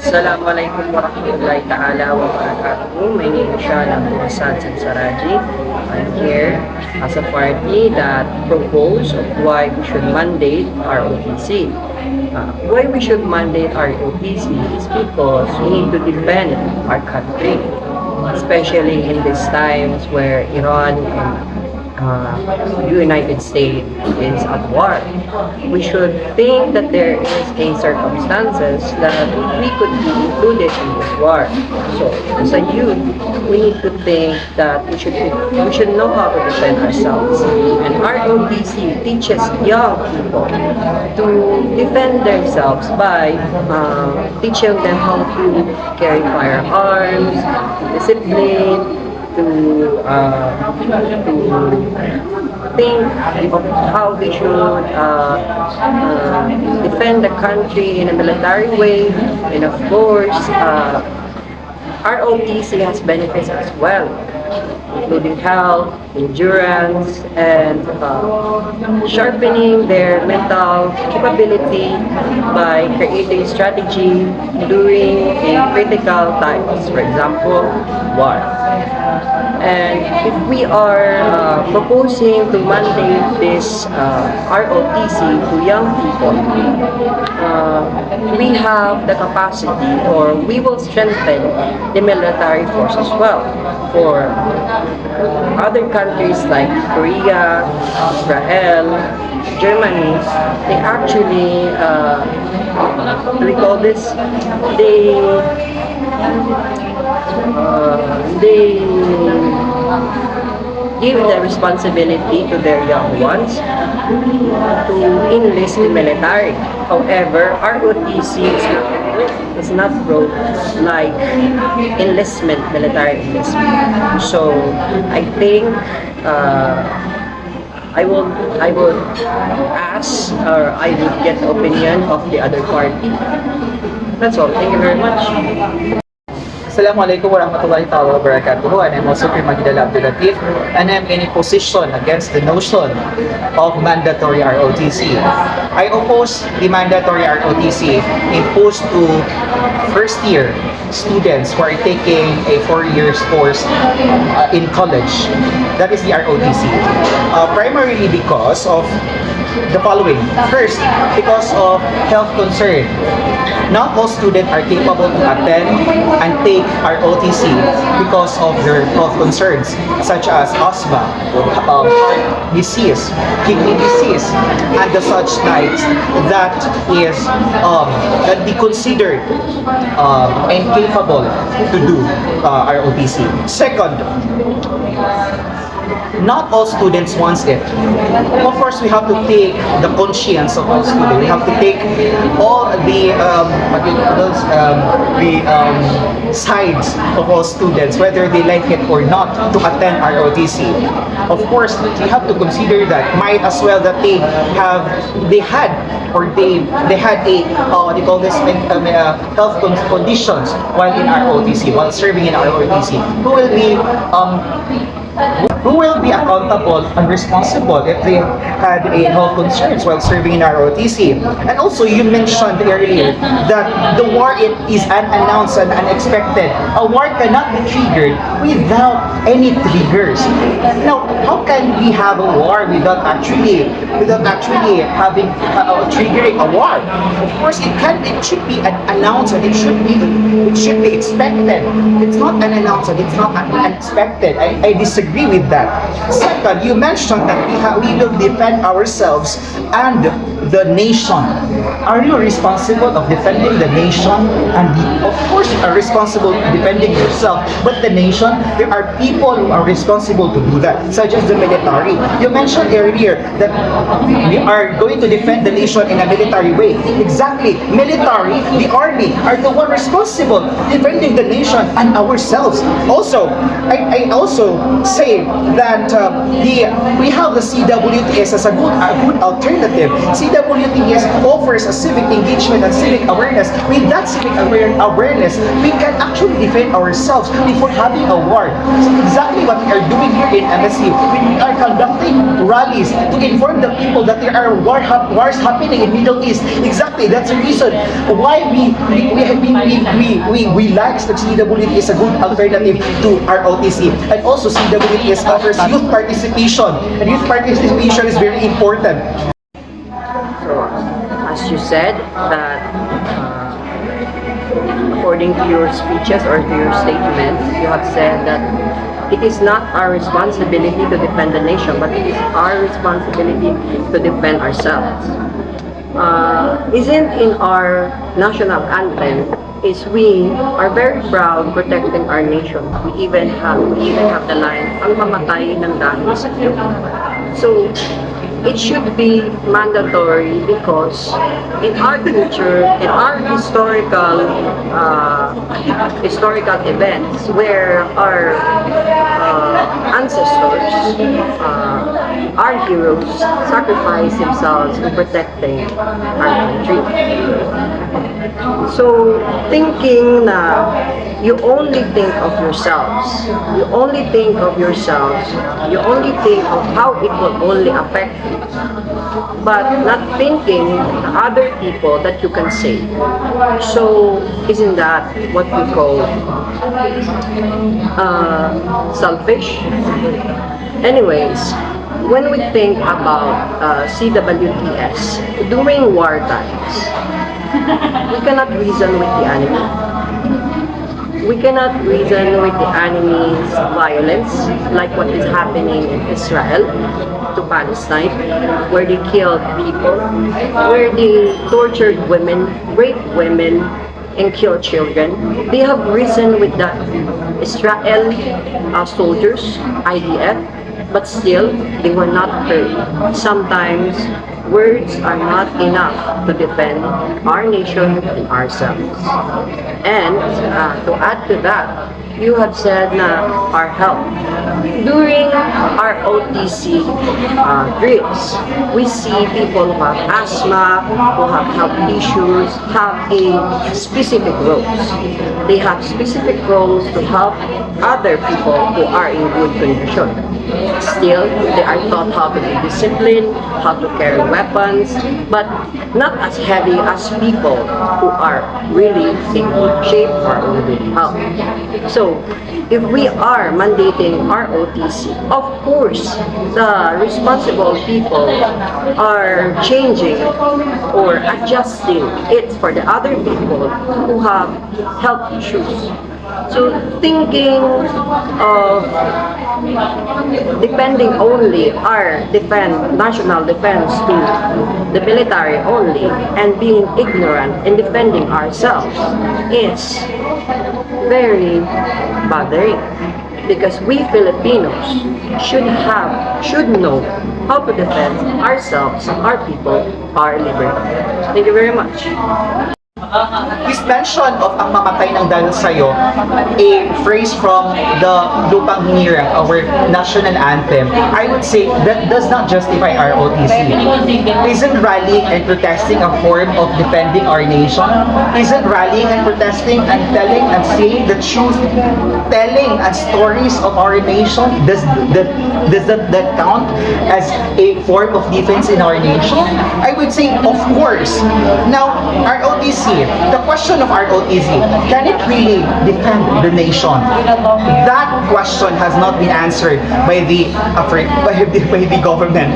Assalamualaikum warahmatullahi ta'ala wa barakatuh. My name is Shana Hassan Saraji. I'm here as a party that propose of why we should mandate ROTC. Why we should mandate ROTC is because we need to defend our country, especially in these times where Iran and United States is at war. We should think that there is a circumstances that we could be included in this war. So, as a youth, we need to think that we should know how to defend ourselves. And ROTC teaches young people to defend themselves by teaching them how to carry firearms, discipline, to think of how they should defend the country in a military way, and of course, ROTC has benefits as well, including health, endurance, and sharpening their mental capability by creating strategy during a critical times, for example, war. And if we are proposing to mandate this ROTC to young people, we have the capacity, or we will strengthen the military force as well. For other countries like Korea, Israel, Germany, they actually, we call this, they give the responsibility to their young ones to enlist in military. However, ROTC is not broke like enlistment, military enlistment. So I think I would ask, or I would get the opinion of the other party. That's all. Thank you very much. Assalamualaikum warahmatullahi ta'ala wabarakatuh, and I'm also Primagidal Abdul Latif, and I'm in a position against the notion of mandatory ROTC. I oppose the mandatory ROTC imposed to first year students who are taking a 4-year course in college. That is the ROTC. Primarily because of the following. First, because of health concern. Not all students are capable to attend and take ROTC because of their health concerns, such as asthma, heart disease, kidney disease, and the such types that be considered incapable to do ROTC. Second, not all students wants it. Of course, we have to take the conscience of all students. We have to take all the sides of all students, whether they like it or not, to attend ROTC. Of course, we have to consider that might as well that they had a what do you call this, health conditions while in ROTC, while serving in ROTC. Who will be accountable and responsible if they had a health concerns while serving in ROTC? And also, you mentioned earlier that the war is unannounced and unexpected. A war cannot be triggered without any triggers. Now, how can we have a war without actually having triggering a war? Of course, it should be announced, and it should be expected. It's not unannounced, and it's not unexpected. I disagree with that. Second, you mentioned that we will defend ourselves and the nation. Are you responsible of defending the nation? And of course, you are responsible defending yourself, but the nation, there are people who are responsible to do that, such as the military. You mentioned earlier that we are going to defend the nation in a military way. Exactly. Military, the army, are the one responsible defending the nation and ourselves. Also, I also say that we have the CWTS as a good alternative. CWTS offers course, a civic engagement and civic awareness. With that civic awareness, we can actually defend ourselves before having a war. So exactly what we are doing here in MSU, we are conducting rallies to inform the people that there are wars happening in Middle East. Exactly, that's the reason why we like that CWT is a good alternative to ROTC. And also CWT offers youth participation, and youth participation is very important. So, as you said, that according to your speeches or to your statements, you have said that it is not our responsibility to defend the nation, but it is our responsibility to defend ourselves. Isn't in our national anthem is we are very proud protecting our nation. We even have the line, ang mamatay ng dahil sa iyo. So, it should be mandatory because in our culture, in our historical events where our ancestors, our heroes sacrifice themselves in protecting our country. So, thinking na you only think of yourselves, you only think of yourselves, you only think of how it will only affect you, but not thinking the other people that you can save. So, isn't that what we call selfish? Anyways, when we think about CWTS during war times, we cannot reason with the enemy. We cannot reason with the enemy's violence, like what is happening in Israel to Palestine, where they killed people, where they tortured women, raped women, and killed children. They have reasoned with the Israel soldiers, IDF, but still they were not heard. Sometimes words are not enough to defend our nation and ourselves. And to add to that, you have said na our health. During our OTC drills, we see people who have asthma, who have health issues, have a specific roles. They have specific roles to help other people who are in good condition. Still, they are taught how to be disciplined, how to carry weapons, but not as heavy as people who are really in good shape or in good health. So, if we are mandating ROTC, of course, the responsible people are changing or adjusting it for the other people who have health issues. So thinking of depending only our national defense to the military only and being ignorant in defending ourselves is very bothering, because we Filipinos should know how to defend ourselves, our people, our liberty. Thank you very much. This mention of ang mamatay ng dahil sa'yo, a phrase from the Lupang Hinirang, our national anthem, I would say that does not justify ROTC. Isn't rallying and protesting a form of defending our nation? Isn't rallying and protesting and telling and saying the truth, telling and stories of our nation, does that count as a form of defense in our nation? I would say, of course. Now, ROTC, the question of ROTC, can it really defend the nation? That question has not been answered by the government.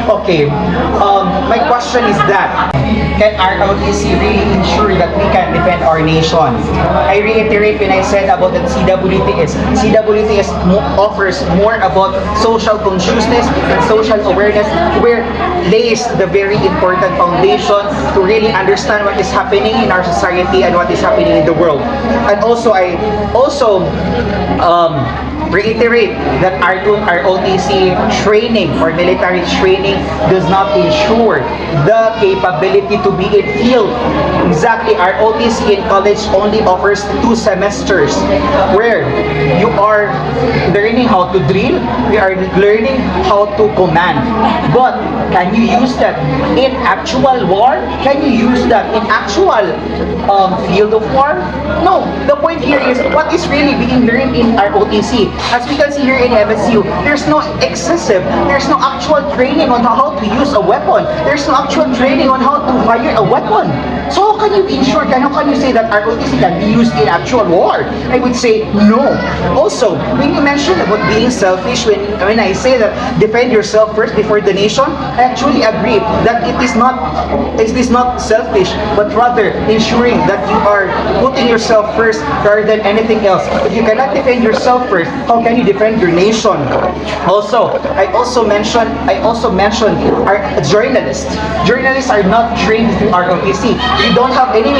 Okay, my question is that, can ROTC really ensure that we can defend our nation? I reiterate when I said about that CWTS offers more about social consciousness and social awareness, where lays the very important foundation to really understand what is happening in our society and what is happening in the world. And also, I reiterate that our ROTC training or military training does not ensure the capability to be in field Exactly, our OTC in college only offers 2 semesters where you are learning how to drill, we are learning how to command. But can you use that in actual war? Can you use that in actual field of war? No. The point here is what is really being learned in our OTC. As we can see here in MSU, there's no there's no actual training on how to use a weapon. There's no actual training on how to fire a weapon. So how can you ensure that? How can you say that ROTC can be used in actual war? I would say no. Also, when you mention about being selfish, when I say that defend yourself first before the nation, I actually agree that it is not selfish, but rather ensuring that you are putting yourself first rather than anything else. If you cannot defend yourself first, how can you defend your nation? Also, I also mentioned our journalists. Journalists are not trained through ROTC. They don't have any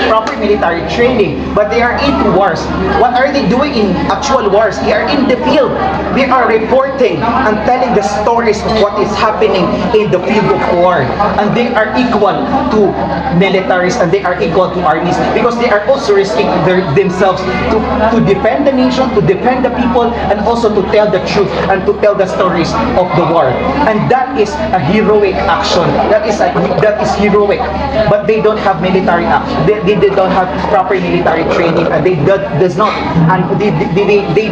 proper military training, but they are into wars. What are they doing in actual wars? They are in the field. They are reporting and telling the stories of what is happening in the field of war. And they are equal to militaries and they are equal to armies because they are also risking themselves to defend the nation, to defend the people, and also to tell the truth and to tell the stories of the war. And that is a heroic action. That is heroic. But they don't have military action. They don't have proper military training, and they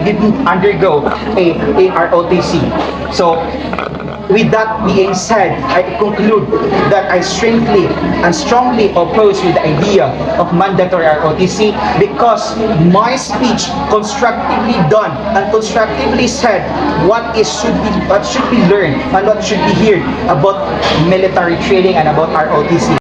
didn't undergo a ROTC. So with that being said, I conclude that I strongly oppose with the idea of mandatory ROTC because my speech constructively done and constructively said what should be learned and what should be heard about military training and about ROTC.